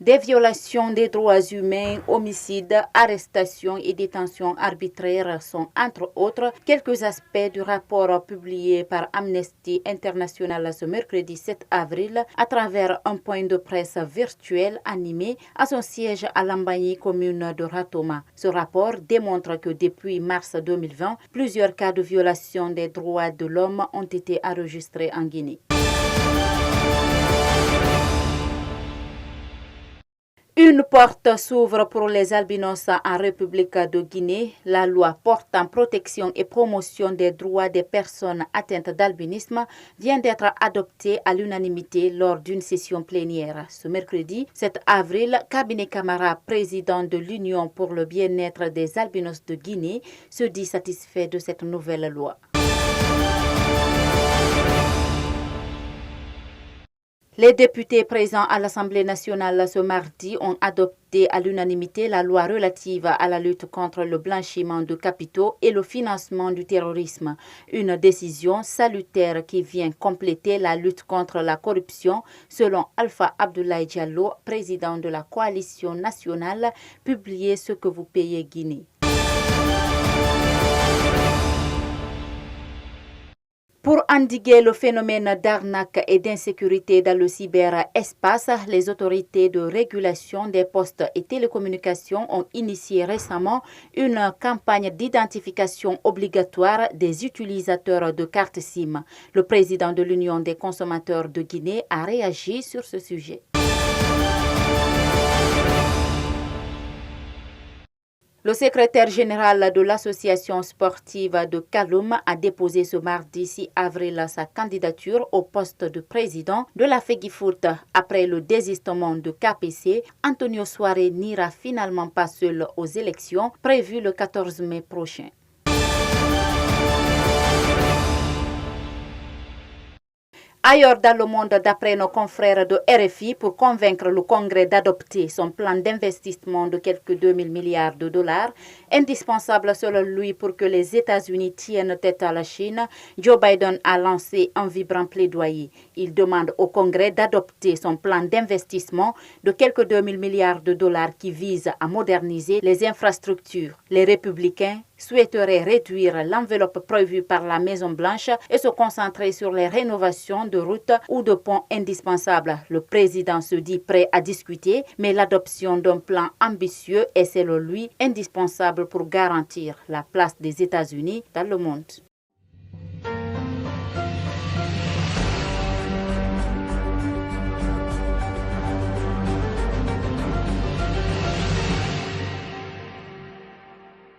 Des violations des droits humains, homicides, arrestations et détentions arbitraires sont, entre autres, quelques aspects du rapport publié par Amnesty International ce mercredi 7 avril à travers un point de presse virtuel animé à son siège à Lambaye, commune de Ratoma. Ce rapport démontre que depuis mars 2020, plusieurs cas de violation des droits de l'homme ont été enregistrés en Guinée. Une porte s'ouvre pour les albinos en République de Guinée. La loi portant protection et promotion des droits des personnes atteintes d'albinisme vient d'être adoptée à l'unanimité lors d'une session plénière. Ce mercredi 7 avril, Cabinet Camara, président de l'Union pour le bien-être des albinos de Guinée, se dit satisfait de cette nouvelle loi. Les députés présents à l'Assemblée nationale ce mardi ont adopté à l'unanimité la loi relative à la lutte contre le blanchiment de capitaux et le financement du terrorisme. Une décision salutaire qui vient compléter la lutte contre la corruption, selon Alpha Abdoulaye Diallo, président de la coalition nationale, publiée Ce que vous payez Guinée. Pour endiguer le phénomène d'arnaque et d'insécurité dans le cyberespace, les autorités de régulation des postes et télécommunications ont initié récemment une campagne d'identification obligatoire des utilisateurs de cartes SIM. Le président de l'Union des consommateurs de Guinée a réagi sur ce sujet. Le secrétaire général de l'association sportive de Kaloum a déposé ce mardi 6 avril sa candidature au poste de président de la FEGIFOOT. Après le désistement de KPC, Antonio Soare n'ira finalement pas seul aux élections prévues le 14 mai prochain. Ailleurs dans le monde, d'après nos confrères de RFI, pour convaincre le Congrès d'adopter son plan d'investissement de quelques 2000 milliards de dollars, indispensable selon lui pour que les États-Unis tiennent tête à la Chine, Joe Biden a lancé un vibrant plaidoyer. Il demande au Congrès d'adopter son plan d'investissement de quelques 2000 milliards de dollars qui vise à moderniser les infrastructures. Les républicains souhaiterait réduire l'enveloppe prévue par la Maison-Blanche et se concentrer sur les rénovations de routes ou de ponts indispensables. Le président se dit prêt à discuter, mais l'adoption d'un plan ambitieux est selon lui indispensable pour garantir la place des États-Unis dans le monde.